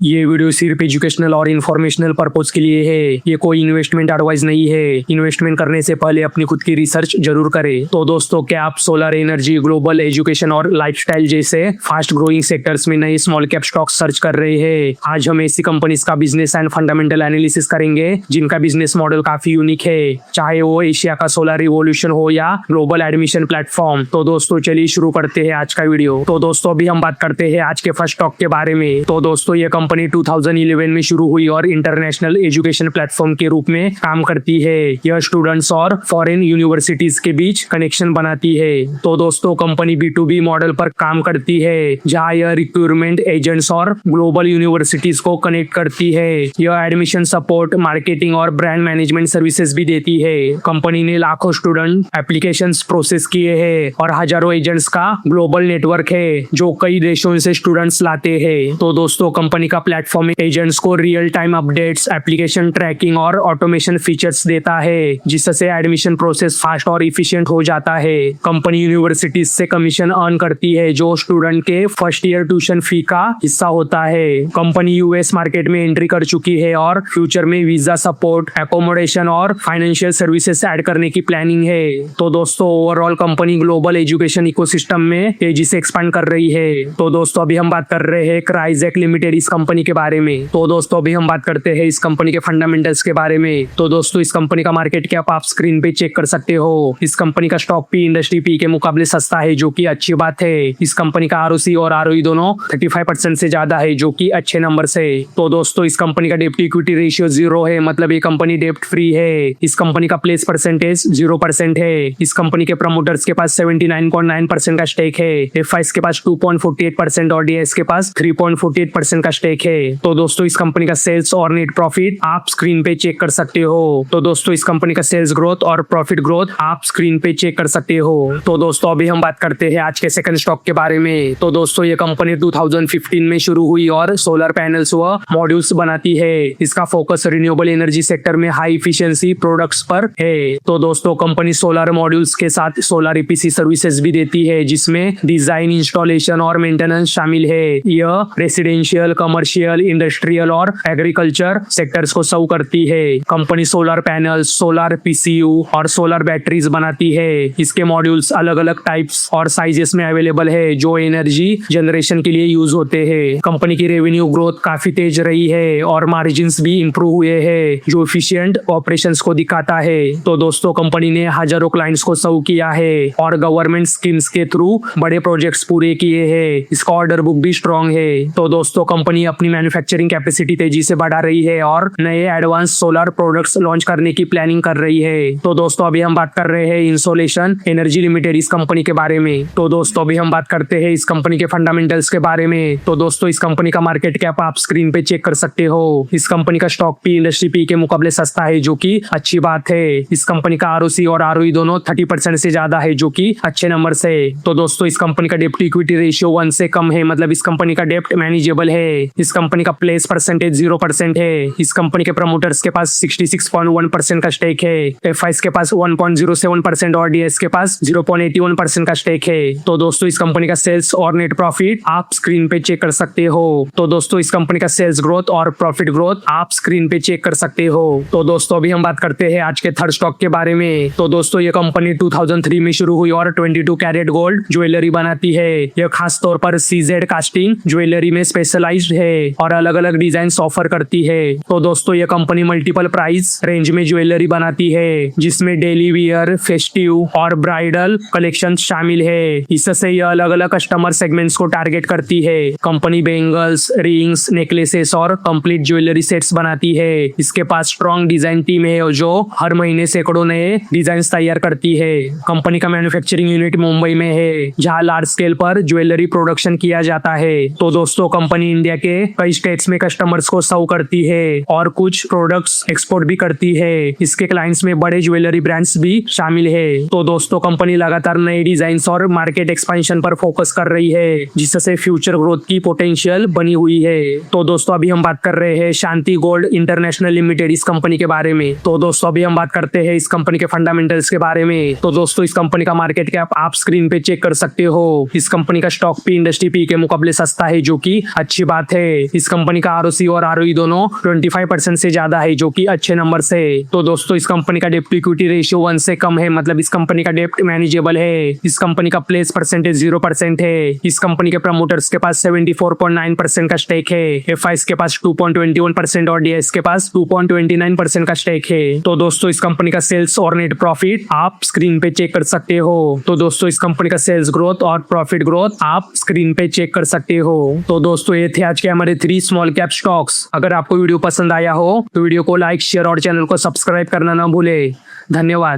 ये वीडियो सिर्फ एजुकेशनल और इन्फॉर्मेशनल पर्पज के लिए है। ये कोई इन्वेस्टमेंट एडवाइस नहीं है। इन्वेस्टमेंट करने से पहले अपनी खुद की रिसर्च जरूर करें। तो दोस्तों, क्या आप सोलर एनर्जी, ग्लोबल एजुकेशन और लाइफस्टाइल जैसे फास्ट ग्रोइंग सेक्टर्स में नए स्मॉल कैप स्टॉक सर्च कर रहे हैं? आज हम ऐसी कंपनीज का बिजनेस एंड फंडामेंटल एनालिसिस करेंगे जिनका बिजनेस मॉडल काफी यूनिक है, चाहे वो एशिया का सोलर रिवॉल्यूशन हो या ग्लोबल एडमिशन प्लेटफॉर्म। तो दोस्तों, चलिए शुरू करते हैं आज का वीडियो। तो दोस्तों, अभी हम बात करते हैं आज के फर्स्ट स्टॉक के बारे में। तो दोस्तों, ये कंपनी 2011 में शुरू हुई और इंटरनेशनल एजुकेशन प्लेटफॉर्म के रूप में काम करती है। यह स्टूडेंट्स और फॉरेन यूनिवर्सिटीज के बीच कनेक्शन बनाती है। तो दोस्तों, कंपनी B2B मॉडल पर काम करती है, जहां यह रिक्रूटमेंट एजेंट्स और ग्लोबल यूनिवर्सिटीज को कनेक्ट करती है। यह एडमिशन सपोर्ट, मार्केटिंग और ब्रांड मैनेजमेंट सर्विसेज भी देती है। कंपनी ने लाखों स्टूडेंट एप्लीकेशंस प्रोसेस किए हैं और हजारों एजेंट्स का ग्लोबल नेटवर्क है जो कई देशों से स्टूडेंट्स लाते हैं। तो दोस्तों, कंपनी का प्लेटफॉर्म एजेंट्स को real time updates, application tracking और ऑटोमेशन फीचर्स देता है, जिससे एडमिशन प्रोसेस फास्ट और इफिशिएंट हो जाता है। कंपनी यूनिवर्सिटीज से कमीशन अर्न करती है, जो स्टूडेंट के फर्स्ट ईयर ट्यूशन फी का हिस्सा होता है। कंपनी यूएस मार्केट में एंट्री कर चुकी है और फ्यूचर में वीजा सपोर्ट, एकोमोडेशन और फाइनेंशियल सर्विसेज ऐड करने की प्लानिंग है। तो दोस्तों, overall company global education ecosystem में तेजी से एक्सपांड कर रही है। तो दोस्तों, अभी हम बात कर रहे हैं क्राइजेक लिमिटेड इस कंपनी के बारे में। तो दोस्तों, अभी हम बात करते हैं इस कंपनी के फंडामेंटल्स के बारे में। तो दोस्तों, इस कंपनी का मार्केट कैप आप स्क्रीन पे चेक कर सकते हो। इस कंपनी का स्टॉक पी इंडस्ट्री पी के मुकाबले सस्ता है, जो कि अच्छी बात है। इस कंपनी का ROC और ROE दोनों 35% से ज्यादा है, जो कि अच्छे नंबर है। तो दोस्तों, इस कंपनी का डेप्ट इक्विटी रेशियो 0 है, मतलब ये कंपनी डेप्ट फ्री है। इस कंपनी का प्लेस परसेंटेज 0% है। इस कंपनी के प्रमोटर्स के पास 79.9% का स्टेक है। FIs के पास 2.48% और DIs के पास 3.48% का स्टेक है। तो दोस्तों, इस कंपनी का सेल्स और नेट प्रॉफिट आप स्क्रीन पे चेक कर सकते हो। तो दोस्तों, इस कंपनी का सेल्स ग्रोथ और प्रॉफिट ग्रोथ आप स्क्रीन पे चेक कर सकते हो। तो दोस्तों, अभी हम बात करते हैं आज के सेकंड स्टॉक के बारे में। तो दोस्तों, ये कंपनी 2015 में शुरू हुई और सोलर पैनल्स व मॉड्यूल्स बनाती है। इसका फोकस रिन्यूएबल एनर्जी सेक्टर में हाई इफिशिएंसी प्रोडक्ट्स पर है। तो दोस्तों, कंपनी सोलर मॉड्यूल्स के साथ सोलर EPC सर्विसेज भी देती है, जिसमें डिजाइन, इंस्टॉलेशन और मेंटेनेंस शामिल है। यह रेसिडेंशियल, कमर्शियल, इंडस्ट्रियल और एग्रीकल्चर सेक्टर्स को सर्व करती है। Company solar panels, solar PCU और सोलर बैटरीज बनाती है। इसके मॉड्यूल्स अलग अलग टाइप्स और साइजेस में अवेलेबल है, जो एनर्जी जनरेशन के लिए यूज होते हैं। कंपनी की रेवेन्यू ग्रोथ काफी तेज रही है और मार्जिन्स भी इंप्रूव हुए हैं, जो एफिशिएंट ऑपरेशंस को दिखाता है। तो दोस्तों, कंपनी ने हजारों क्लाइंट्स को सर्व किया है और गवर्नमेंट स्कीम्स के थ्रू बड़े प्रोजेक्ट्स पूरे किए हैं। इसका ऑर्डर बुक भी स्ट्रॉन्ग है। तो दोस्तों, कंपनी अपनी मैन्युफैक्चरिंग कैपेसिटी तेजी से बढ़ा रही है और नए एडवांस सोलर प्रोडक्ट्स लॉन्च करने की प्लानिंग कर रही है। तो दोस्तों, अभी हम बात कर रहे हैं इंसोलेशन एनर्जी लिमिटेड इस कंपनी के बारे में। तो दोस्तों, अभी हम बात करते हैं इस कंपनी के फंडामेंटल्स के बारे में। तो दोस्तों, इस कंपनी का मार्केट कैप आप स्क्रीन पे चेक कर सकते हो। इस कंपनी का स्टॉक पी इंडस्ट्री पी के मुकाबले सस्ता है, जो कि अच्छी बात है। इस कंपनी का ROC और ROE दोनों 30% से ज्यादा है, जो कि अच्छे नंबर है। तो दोस्तों, इस कंपनी का डेप्ट इक्विटी रेशियो 1 से कम है, मतलब इस कंपनी का डेप्ट मैनेजेबल है। इस कंपनी का प्लेस परसेंटेज 0% है। इस कंपनी के प्रमोटर्स के पास 66.1% का स्टेक है। FIs के पास 1.07% और DIs के पास 0.81% का स्टेक है। तो दोस्तों, इस कंपनी का सेल्स और नेट प्रॉफिट आप स्क्रीन पे चेक कर सकते हो। तो दोस्तों, इस कंपनी का सेल्स ग्रोथ और प्रॉफिट ग्रोथ आप स्क्रीन पे चेक कर सकते हो। तो दोस्तों, अभी हम बात करते हैं आज के थर्ड स्टॉक के बारे में। तो दोस्तों, ये कंपनी 2003 में शुरू हुई और 22 कैरेट गोल्ड ज्वेलरी बनाती है। यह खास तौर पर CZ कास्टिंग ज्वेलरी में स्पेशलाइज्ड है और अलग अलग डिजाइन ऑफर करती है। तो दोस्तों, ये कंपनी मल्टीपल प्राइस रेंज में ज्वेलरी बनाती है, जिसमें डेली वियर, फेस्टिव और ब्राइडल कलेक्शन शामिल है। इससे यह अलग अलग कस्टमर सेगमेंट्स को टारगेट करती है। कंपनी बेंगल्स, रिंग्स, नेकलेसेस और कंप्लीट ज्वेलरी सेट्स बनाती है। इसके पास स्ट्रॉन्ग डिजाइन टीम है, जो हर महीने सैकड़ों नए डिजाइन तैयार करती है। कंपनी का मैन्युफैक्चरिंग यूनिट मुंबई में है, जहां लार्ज स्केल पर ज्वेलरी प्रोडक्शन किया जाता है। तो दोस्तों, कंपनी इंडिया के कई स्टेट्स में कस्टमर्स को सर्व करती है और कुछ प्रोडक्ट्स एक्सपोर्ट भी करती है। इसके क्लाइंट्स में बड़े ज्वेलरी ब्रांड्स भी शामिल है। तो दोस्तों, कंपनी लगातार नए डिजाइन और मार्केट एक्सपेंशन पर फोकस कर रही है, जिससे फ्यूचर ग्रोथ की पोटेंशियल बनी हुई है। तो दोस्तों, अभी हम बात कर रहे हैं शांति गोल्ड इंटरनेशनल लिमिटेड इस कंपनी के बारे में। तो दोस्तों, अभी हम बात करते हैं इस कंपनी के फंडामेंटल्स के बारे में। तो दोस्तों, इस कंपनी का मार्केट कैप आप स्क्रीन पे चेक कर सकते हो। इस कंपनी का स्टॉक पी इंडस्ट्री पी के मुकाबले सस्ता है, जो कि अच्छी बात है। इस कंपनी का आरओसी और आरओई दोनों 25% से ज्यादा है, जो कि अच्छे नंबर से। तो दोस्तों इस कंपनी का डेप्ट इक्विटी रेशियो 1 से कम है, मतलब इस कंपनी का डेप्ट मैनेजेबल है। इस कंपनी का प्लेस परसेंटेज 0% है। इस कंपनी के प्रमोटर्स के पास 74.9% का स्टेक है। एफआईएस के पास 2.21% और डीएस के पास 2.29% का स्टेक है। तो दोस्तों इस कंपनी का सेल्स और नेट प्रॉफिट आप स्क्रीन पे चेक कर सकते हो। तो दोस्तों इस कंपनी का सेल्स ग्रोथ और प्रॉफिट ग्रोथ आप स्क्रीन पे चेक कर सकते हो। तो दोस्तों ये थे आज के हमारे 3 स्मॉल कैप स्टॉक्स। अगर आपको वीडियो पसंद आया हो तो वीडियो को लाइक, शेयर और चैनल को सब्सक्राइब करना ना भूले। धन्यवाद।